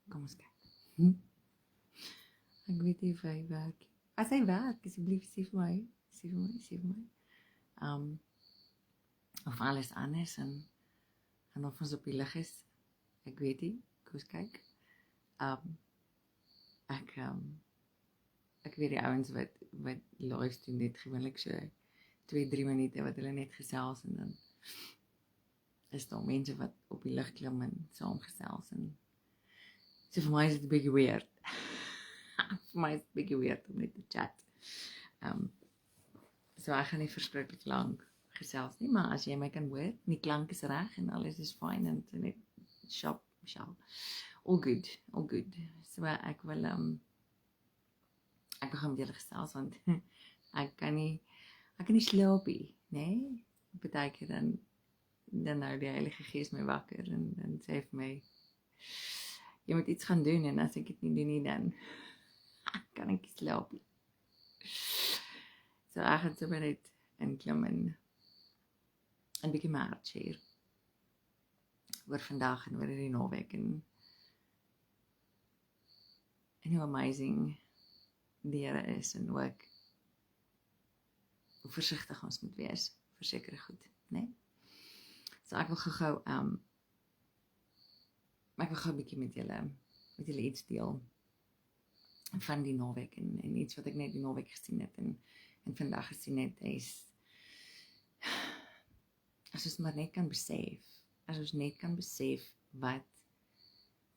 Kom ons kyk. Ek weet nie of hy werk. As hy werk, asseblief sê vir my. Sê vir my. Of alles anders en of ons op die lig is. Ek weet nie. Kom ons kyk. Ek weet die ouens wat live doen net gewoonlik so 2-3 minute wat hulle net gesels en dan is daar mense wat op die lig klim en saam gesels en so vir my is dit 'n bietjie weird. Vir my is dit 'n bietjie weird om net te chat. So ek gaan nie verskriklik lank gesels nie, maar as jy my kan hoor, die klank is reg en alles is fyn en net sharp, all good. So ek wil ek begin met julle gesels want ek kan nie slaap nie, nee? Partykeer dan nou die Heilige Gees my wakker en dan sê vir my jy moet iets gaan doen en as ek dit nie doen nie dan kan ek nie slaap nie. So ek gaan sommer net inklim en 'n bietjie my hart share oor vandag en oor die naweek en hoe amazing die Here is en ook hoe versigtig ons moet wees vir sekere goed, né? So ek wil gou-gou ek wil gou 'n bietjie met julle iets deel van die naweek en iets wat ek net die naweek gesien het en vandag gesien het is as ons maar net kan besef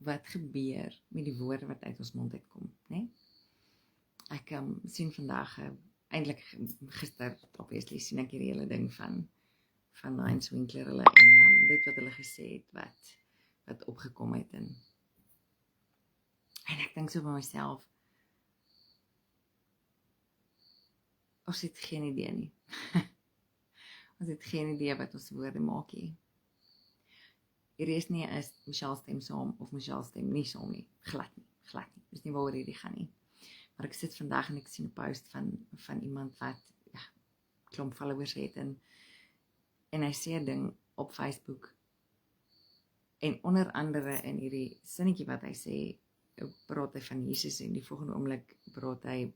wat gebeur met die woorde wat uit ons mond uitkom, né? Ek sien vandag eintlik gister obviously sien ek hierdie hele ding van Heinz Winkler hulle en dit wat hulle gesê het wat opgekom het en ek dink so by myself ons het geen idee nie. Ons het geen idee wat ons woorde maak nie. Hierdie is nie as Michelle stem saam of Michelle stem nie saam nie. Glad nie. Dis nie waaroor hierdie gaan nie. Maar ek sit vandag en ek sien 'n post van iemand wat klomp followers het en hy sê 'n ding op Facebook en onder andere in hierdie sinnetjie wat hy sê, praat hy van Jesus en die volgende oomblik praat hy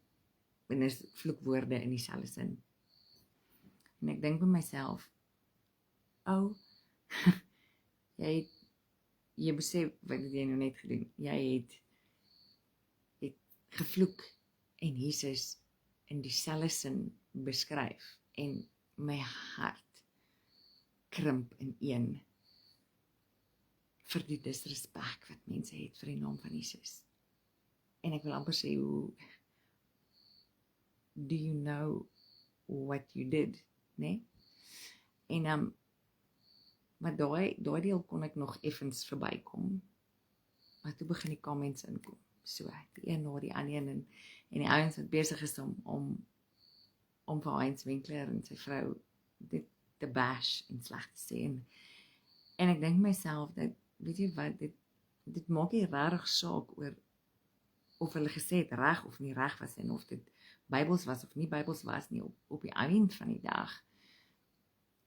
en is vloekwoorde in dieselfde sin. En ek dink by myself, jy besef wat het jy nou net gedoen? Jy het gevloek en Jesus in dieselfde sin beskryf en my hart krimp in een vir die disrespek wat mense het vir die naam van Jesus. En ek wil amper sê, do you know what you did, né? En maar daai deel kon ek nog effens verbykom. Maar toe begin die comments inkom. So, die een na die ander en die ouens wat besig is om vir Heinz Winkler en sy vrou dit te bash en sleg te sê. En ek dink myself dat, weet jy wat, dit maak nie regtig saak oor of hulle gesê het reg of nie reg was en of dit Bybels was of nie Bybels was nie op die eind van die dag.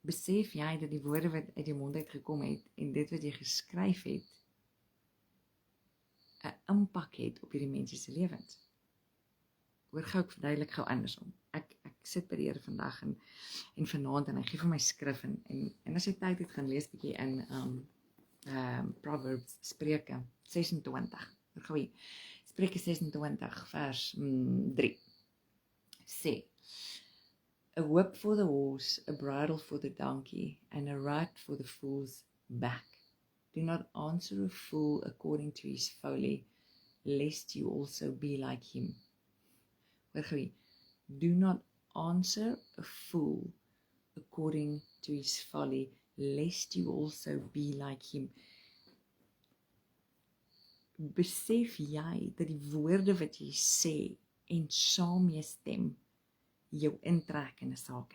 Besef jy dat die woorde wat uit jou mond uitgekom het en dit wat jy geskryf het 'n impak het op hierdie mense se lewens. Hoor gou ek verduidelik gou andersom. Ek sit by die Here vandag en vanaand en hy gee vir my skrif en as jy tyd het gaan lees bietjie in Proverbs, Spreuke 26. Goeie. Spreuke 26 vers 3 sê: A whip for the horse, a bridle for the donkey, and a right for the fool's back. Do not answer a fool according to his folly, lest you also be like him. Do not answer a fool according to his folly, lest you also be like him. Besef jy dat die woorde wat jy sê en saam mee stem jou intrek in 'n saak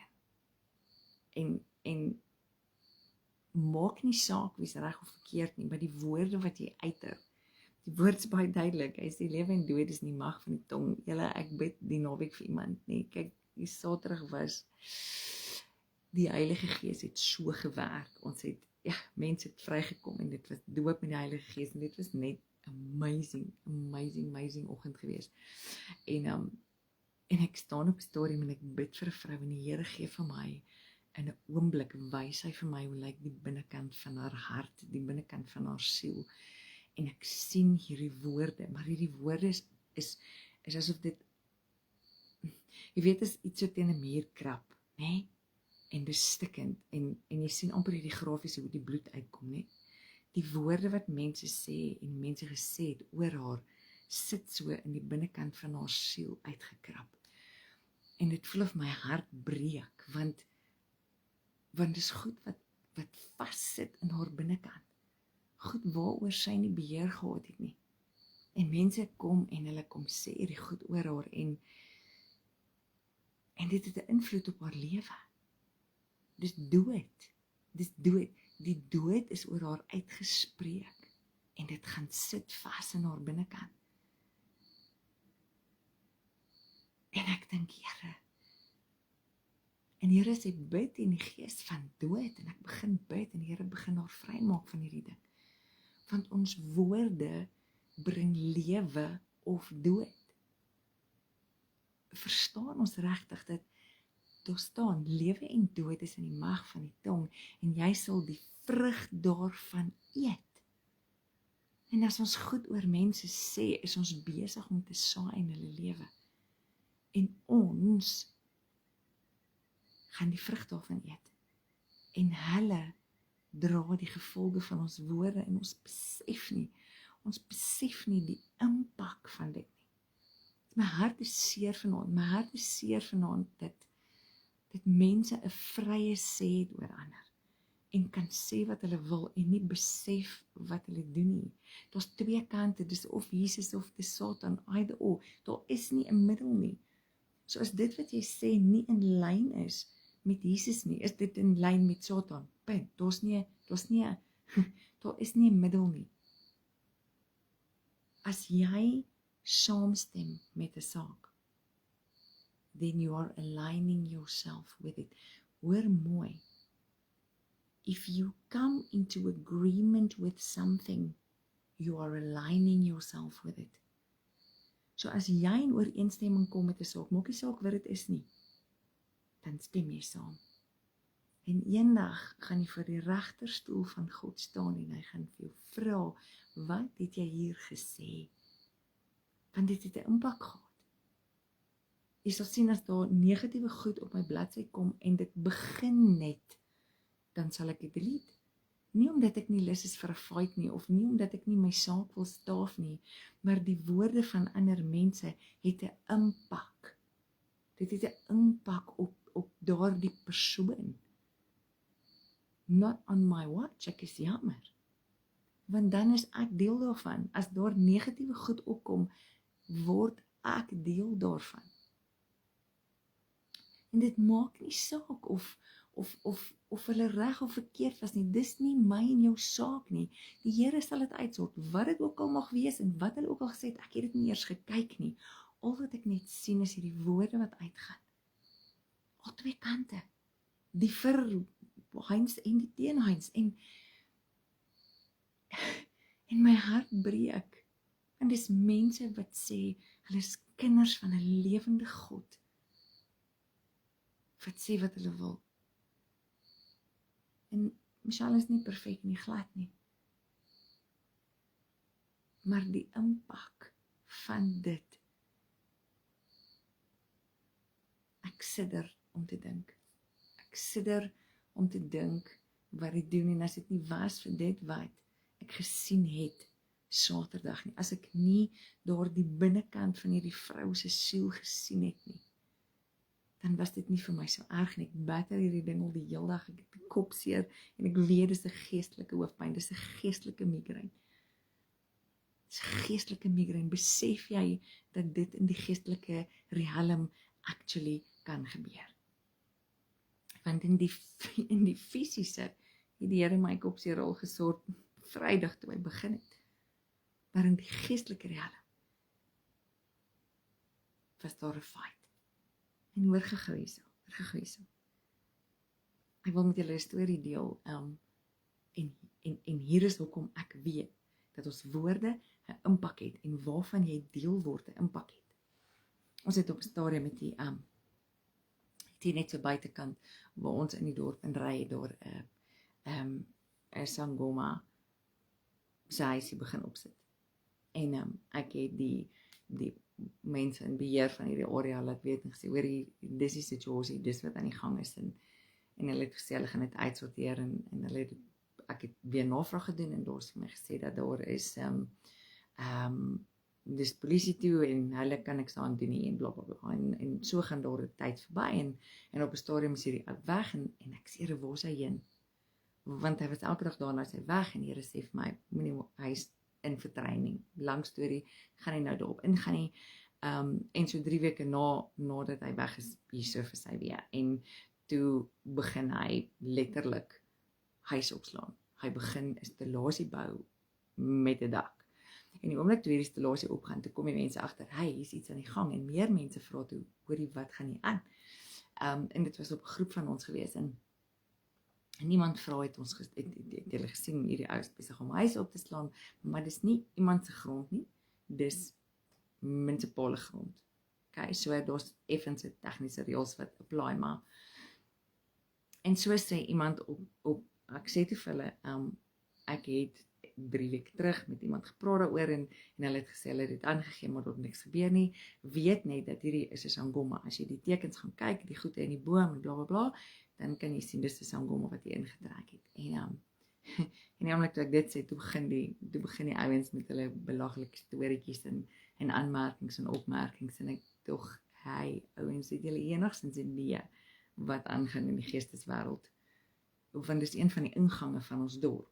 en maak nie saak wie's reg of verkeerd nie, maar die woorde wat jy uiter. Die woord is baie duidelik. Hy sê lewe en dood is in die mag van die tong. Julle, ek bid die naweek vir iemand, nee. Kyk, die Saterdag was die Heilige Gees het so gewerk. Ons het mense het vrygekom en dit was doop met die Heilige Gees en dit was net amazing oggend gewees. En ek staan op die stadium en ek bid vir 'n vrou en die Here gee vir my in 'n oomblik wys hy vir my hoe lyk die binnekant van haar hart, die binnekant van haar siel. En ek sien hierdie woorde, maar hierdie woorde is asof dit, jy weet, is iets so teen 'n muur krap, né? En dis stikkend en jy sien amper hierdie grafies hoe die bloed uitkom, né? Die woorde wat mense sê en mense gesê het oor haar sit so in die binnekant van haar siel uitgekrap. En dit voel of my hart breek, want dis goed wat vassit in haar binnekant. Goed waaroor sy nie beheer gehad het nie. En mense kom en hulle kom sê hierdie goed oor haar en dit het 'n invloed op haar lewe. Dis dood. Die dood is oor haar uitgespreek en dit gaan sit vas in haar binnekant. En ek dink, Here, en Here sê bid in die gees van dood en ek begin bid en die Here begin haar vrymaak van hierdie ding. Want ons woorde bring lewe of dood. Verstaan ons regtig dat daar staan, lewe en dood is in die mag van die tong en jy sal die vrug daarvan eet. En as ons goed oor mense sê, is ons besig om te saai in hulle lewe. En ons gaan die vrug daarvan eet. En hulle dra die gevolge van ons woorde en ons besef nie die impak van dit nie. My hart is seer vanaand dat mense 'n vrye sê het oor ander en kan sê wat hulle wil en nie besef wat hulle doen nie. Daar's twee kante, dis of Jesus of dis Satan, either or. Daar is nie 'n middel nie. So as dit wat jy sê nie in lyn is met Jesus nie, is dit in lyn met Satan. Punt. Daar is nie 'n middel nie. As jy saamstem met 'n saak, then you are aligning yourself with it. Hoor mooi. If you come into agreement with something, you are aligning yourself with it. So as jy in ooreenstemming kom met 'n saak, maak nie saak wat dit is nie, dan stem jy saam. En eendag gaan jy voor die regterstoel van God staan en hy gaan vir jou vra, wat het jy hier gesê? Want dit het 'n impak gehad. Jy sal sien as daar negatiewe goed op my bladsy kom en dit begin net, dan sal ek dit delete. Nie omdat ek nie lus is vir 'n fight nie, of nie omdat ek nie my saak wil staaf nie, maar die woorde van ander mense het 'n impak. Dit het 'n impak op daardie persoon. Not on my watch, ek is jammer. Want dan is ek deel daarvan. As daar negatiewe goed opkom, word ek deel daarvan. En dit maak nie saak of hulle reg of verkeerd was nie. Dis nie my en jou saak nie. Die Here sal dit uitsort, wat dit ook al mag wees en wat hulle ook al gesê het, ek het dit nie eers gekyk nie. Al wat ek net sien is hierdie woorde wat uitgaan. Al twee kante. Die vir Heinz en die teen Heinz. En my hart breek. En dis mense wat sê, hulle is kinders van 'n lewende God. Wat sê wat hulle wil. En Michelle is nie perfek nie, glad nie. Maar die impak van dit, ek sidder om te dink. Ek sidder om te dink wat dit doen, en as dit nie was vir dit wat ek gesien het Saterdag nie, as ek nie daar die binnekant van hierdie vrou se siel gesien het nie, dan was dit nie vir my so erg nie. Ek batter hierdie ding al die hele dag, ek het die kop seer, en ek weet dis 'n geestelike hoofpyn, dis 'n geestelike migraine. Dis 'n geestelike migraine. Besef jy dat dit in die geestelike realm actually kan gebeur? Want in die fisiese het die Here my kop seer al gesort Vrydag toe hy begin het. Maar in die geestelike realm was daar 'n fight. En hoor gou hierso. Ek wil met julle 'n storie deel, en hier is hoekom ek weet dat ons woorde 'n impak het en waarvan jy deel word 'n impak het. Ons het op 'n stadium met die net so buitekant waar ons in die dorp in ry daar 'n sangoma sy huisie begin opsit. En ek het die mense in beheer van hierdie area laat weet en gesê, hoor, dis die situasie, dis wat aan die gang is en hulle het gesê hulle gaan dit uitsorteer en ek het weer navraag gedoen en daar is vir my gesê dat daar is dis polisie toe en hulle kan niks aan doen nie en blablabla en so gaan daar 'n tyd verby en op 'n stadium is hierdie weg en ek sê, waar is hy heen? Want hy was elke dag daar na sy weg en die Here sê vir my, moenie hy is in vertreining. Lang storie, gaan hy nou daarop ingaan nie. En so 3 weke nadat hy weg is, hier surface hy weer. En toe begin hy letterlik huis opslaan. Hy begin 'n installasie bou met 'n dak. En die oomblik toe hierdie installasie opgaan, toe kom die mense agter, hier is iets aan die gang en meer mense vra toe, hoorie, wat gaan nie aan? En dit was op 'n groep van ons gewees en niemand vra het ons het julle gesien hierdie ou is besig om huis op te slaan, maar dis nie iemand se grond nie, dis munisipale grond. Okay, so daar's effens 'n tegniese reëls wat apply, maar en so sê iemand op ek sê toe vir hulle, ek het 3 weke terug met iemand gepraat daaroor en hulle het gesê hulle het dit aangegee, maar daar het niks gebeur nie. Weet net dat hierdie is 'n sangoma. As jy die tekens gaan kyk, die goede in die boom en blablabla, dan kan jy sien dis 'n sangoma wat hier ingetrek het. En die oomblik toe ek dit sê, toe begin die ouens met hulle belaglike storieetjies en aanmerkings en opmerkings en ek tog, ouens, het julle enigstens 'n idee wat aangaan in die geesteswêreld? Want dis een van die ingange van ons dorp.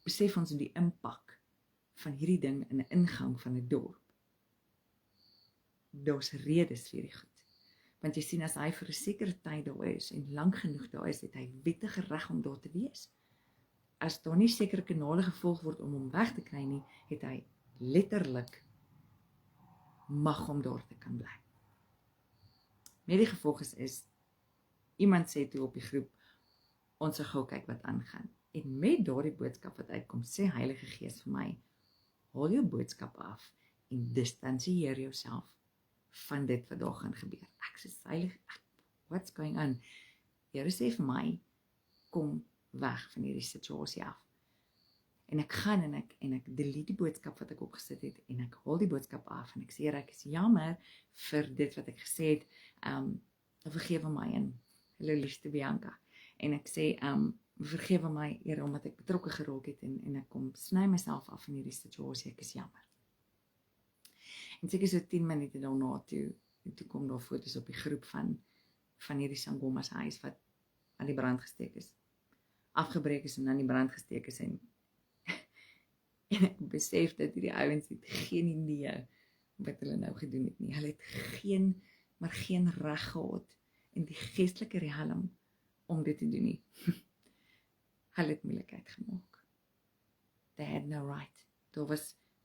Besef ons die impak van hierdie ding in 'n ingang van 'n dorp. Daar's redes vir hierdie goed. Want jy sien, as hy vir 'n sekere tyd daar is en lank genoeg daar is, het hy wettige reg om daar te wees. As daar nie sekere kanale gevolg word om hom weg te kry nie, het hy letterlik mag om daar te kan bly. Met die gevolg is iemand sê toe op die groep, ons sal gou kyk wat aangaan. En met daardie boodskap wat uitkom, sê Heilige Gees vir my, haal jou boodskap af en distansieer jouself van dit wat daar gaan gebeur. Ek sê, Heilige, what's going on? Here sê vir my, kom weg van hierdie situasie af. En ek gaan en ek delete die boodskap wat ek opgesit het en ek haal die boodskap af en ek sê, Here, ek is jammer vir dit wat ek gesê het, vergewe my en hallo liefste Bianca. En ek sê, vergewe my, Here, omdat ek betrokke geraak het en ek kom sny myself af in hierdie situasie, ek is jammer. En seker so 10 minute daarna toe kom daar foto's op die groep van hierdie sangoma se huis wat aan die brand gesteek is. Afgebreek is en aan die brand gesteek is en ek besef dat hierdie ouens het geen idee wat hulle nou gedoen het nie. Hulle het geen reg gehad in die geestelike riem om dit te doen nie. Hulle het moeilikheid gemaak. They had no right. Daar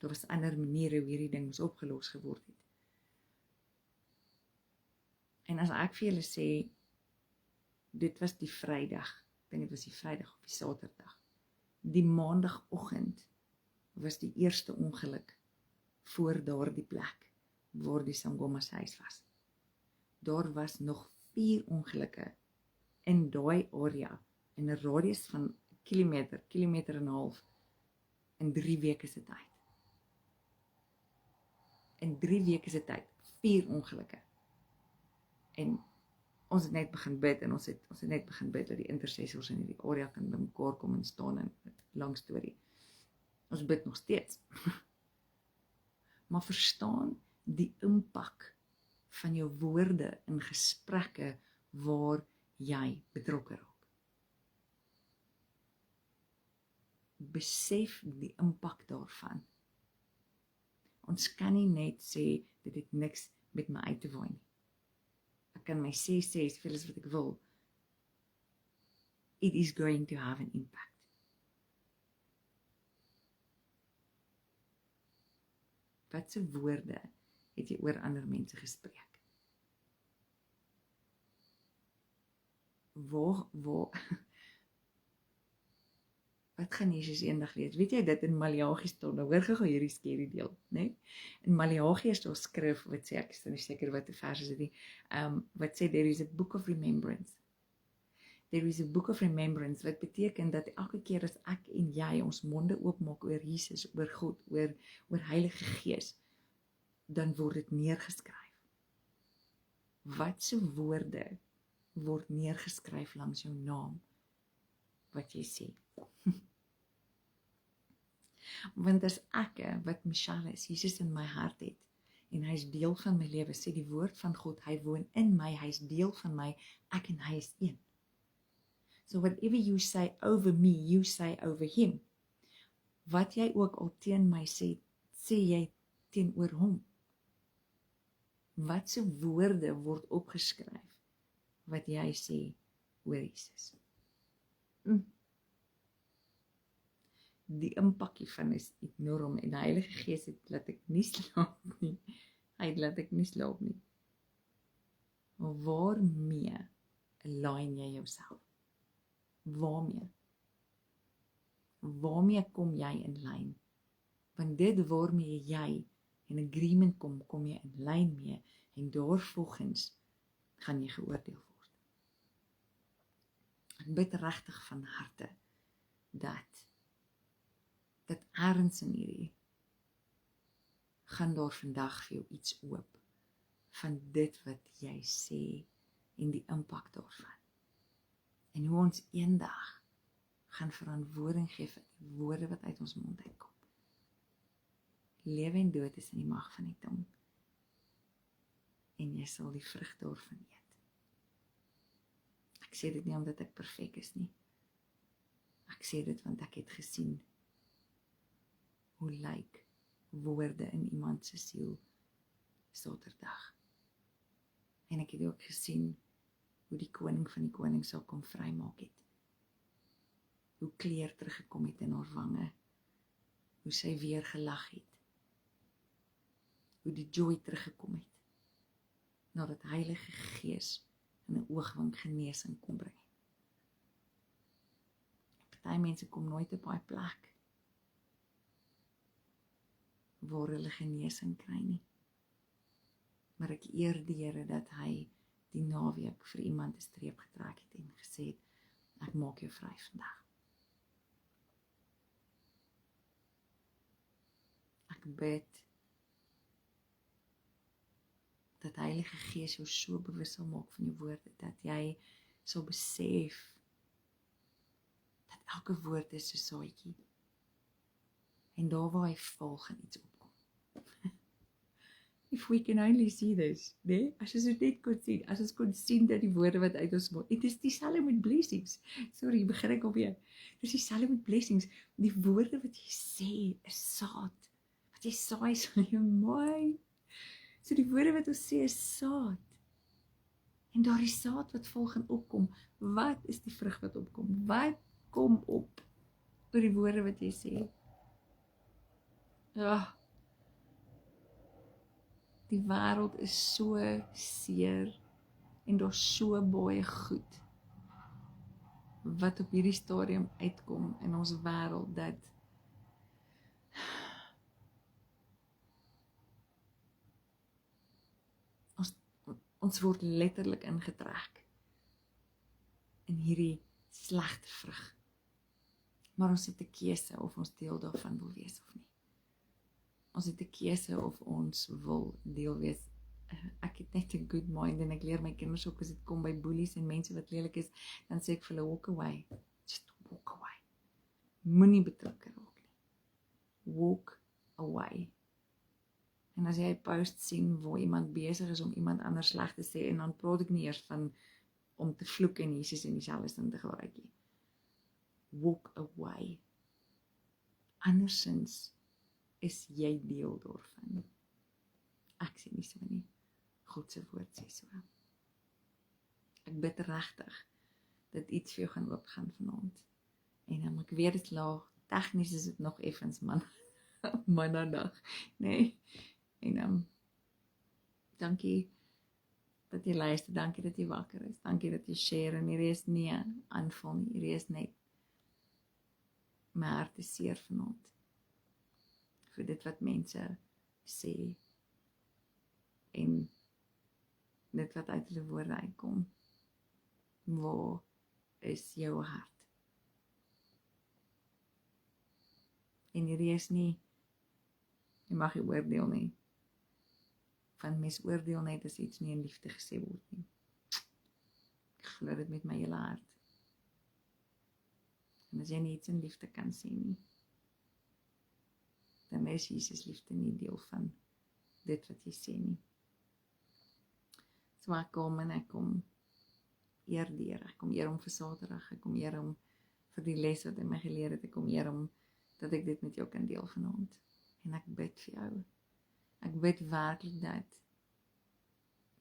was ander maniere hoe hierdie ding moes opgelos geword het. En as ek vir julle sê, dit was die Vrydag, ek dink dit was die Vrydag of die Saterdag, die Maandagoggend was die eerste ongeluk voor daardie plek, waar die sangoma se huis was. Daar was nog 4 ongelukke in daai area, in 'n radius van kilometer en 'n half, in 3 weke se tyd. In 3 weke se tyd, 4 ongelukke. En ons het net begin bid, en ons het net begin bid, dat die intercessors in die area kan bymekaar kom en staan, en lang storie. Ons bid nog steeds. Maar verstaan die impak van jou woorde in gesprekke waar jy betrokke raak. Besef die impak daarvan. Ons kan nie net sê, dit het niks met my uit te waai nie. Ek kan my sê soveel as wat ek wil. It is going to have an impact. Wat se woorde het jy oor ander mense gespreek? Wat wat gaan Jesus eendag lees? Weet jy dit in Maleagi staan, nou hoor gou hierdie skerry deel, né? In Maleagi is daar skrif wat sê, ek is nie seker wat die vers is dit nie, wat sê, there is a book of remembrance. There is a book of remembrance, wat beteken dat elke keer as ek en jy ons monde oopmaak oor Jesus, oor God, oor Heilige Gees, dan word dit neergeskryf. Wat se woorde word neergeskryf langs jou naam, wat jy sê. Want as ek, wat Michelle is, Jesus in my hart het, en hy is deel van my lewe, sê die woord van God, hy woon in my, hy is deel van my, ek en hy is een. So whatever you say over me, you say over him. Wat jy ook al teen my sê, sê jy teenoor hom. Wat se woorde word opgeskryf, wat jy sê oor Jesus. Die impakkie van is enorm, en die Heilige Gees het laat ek nie slaap nie. Hy het laat ek nie slaap nie. Maar waarmee align jy jouself? Waarmee? Waarmee kom jy in lyn? Want dit waarmee jy in agreement kom, kom jy in lyn mee, en daarvolgens gaan jy geoordeel word. Ek bid regtig van harte, dat ergens in hierdie, gaan daar vandag vir jou iets oop, van dit wat jy sê, en die impak daarvan. En hoe ons eendag gaan verantwoording gee vir die woorde wat uit ons mond uitkom. Lewe en dood is in die mag van die tong. En jy sal die vrug daarvan eet. Ek sê dit nie omdat ek perfek is nie. Ek sê dit want ek het gesien hoe lyk woorde in iemand se siel Saterdag. En ek het ook gesien hoe die koning van die koning sal kom vrymaak het. Hoe kleur teruggekom het in haar wange. Hoe sy weer gelag het. Hoe die joy teruggekom het. Nadat Heilige Gees in 'n oogwink genesing kom bring. Party mense kom nooit op daai plek waar hulle genesing kry nie. Maar ek eer die Here dat hy die naweek vir iemand 'n streep getrek het en gesê het, ek maak jou vry vandag. Ek bid dat Heilige Gees jou so bewus sal maak van die woorde, dat jy sal besef dat elke woord is so saadjie. En daar waar hy val, gaan iets opkom. If we can only see this, nee? As ons dit net kon sien, as ons kon sien dat die woorde wat uit ons mond, dit is dieselfde met blessings. Sorry, begin ek alweer. Dit is dieselfde met blessings. Die woorde wat jy sê is saad. Wat jy saai sal jy mooi. So die woorde wat ons sê is saad. En daar is saad wat vol gaan opkom. Wat is die vrug wat opkom? Wat kom op oor die woorde wat jy sê? Ja. Die wêreld is so seer en daar's so baie goed wat op hierdie stadium uitkom in ons wêreld, dat ons word letterlik ingetrek in hierdie slegte vrug. Maar ons het 'n keuse of ons deel daarvan wil wees of nie. Ons het 'n keuse of ons wil deel wees. Ek het net 'n good mind en ek leer my kinders ook as dit kom by boelies en mense wat lelik is, dan sê ek vir hulle, walk away. Just walk away. Moenie betrokke raak nie. Walk away. En as jy 'n post sien waar iemand besig is om iemand anders sleg te sê, en dan praat ek nie eers van om te vloek en Jesus en dieselfde sin te gebruik nie. Walk away. Andersins is jy deel daarvan. Ek sê nie so nie. God se woord sê so. Ek bid regtig dat iets vir jou gaan oopgaan vanaand. En ek weet dit laag, tegnies is dit nog effens mannadag, nee. En dankie dat jy luister, dankie dat jy wakker is, dankie dat jy share, en hierdie is nie 'n aanval nie, hierdie is net My hart is seer vanaand vir dit wat mense sê en dit wat uit hulle woorde uitkom. Waar is jou hart? En hierdie is nie, jy mag nie oordeel nie. Van mens oordeel net as iets nie in liefde gesê word nie. Ek glo dit met my hele hart. En as jy nie iets in liefde kan sê nie, dan is Jesus liefde nie deel van dit wat jy sê nie. So ek kom en ek kom eer die Here, ek kom eer hom vir Saterdag, ek kom eer hom vir die les wat hy my geleer het, ek kom eer hom dat ek dit met jou kan deel vanaand. En ek bid vir jou. Ek bid werklik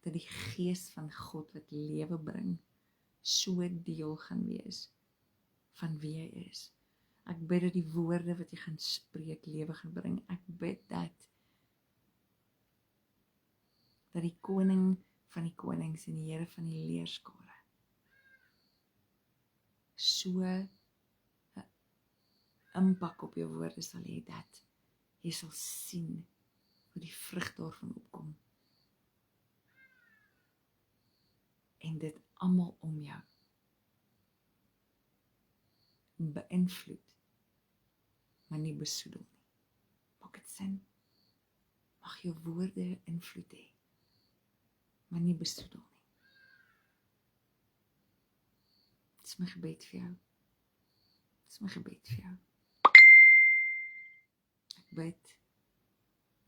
dat die gees van God wat lewe bring, so deel gaan wees van wie hy is. Ek bid dat die woorde wat jy gaan spreek lewe gaan bring. Ek bid dat die koning van die konings en die Here van die leerskare so 'n impak op jou woorde sal hê dat jy sal sien hoe die vrug daarvan opkom. En dit almal om jou beïnvloed, maar nie besoedel nie. Maak dit sin? Mag jou woorde invloed hê, maar nie besoedel nie. Dit is my gebed vir jou. Dit is my gebed vir jou. Ek bid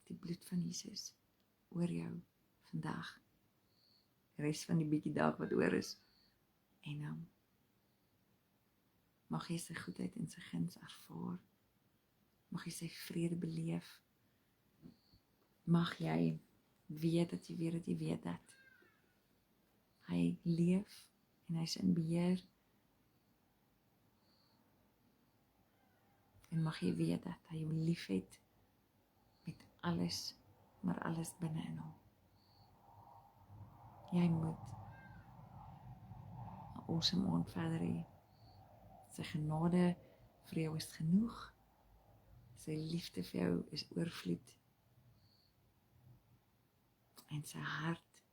die bloed van Jesus oor jou vandag. Die res van die bietjie dag wat oor is. En mag jy sy goedheid en sy guns ervaar. Mag jy sy vrede beleef. Mag jy weet dat jy weet dat hy leef en hy is in beheer. En mag jy weet dat hy jou lief het met alles, maar alles binne in hom. Jy moet 'n awesome aand verder hê. Sy genade vir jou is genoeg. Sy liefde vir jou is oorvloed. En sy hart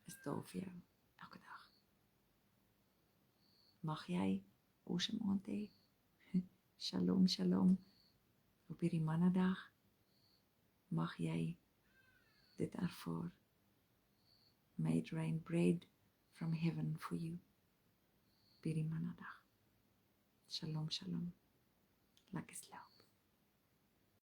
is daar vir jou elke dag. Mag jy awesome aand hê. Shalom, shalom. Op hierdie mannedag mag jy dit ervaar. May it rain bread from heaven for you. Op hierdie mannedag. Shalom, shalom. Lekker slaap.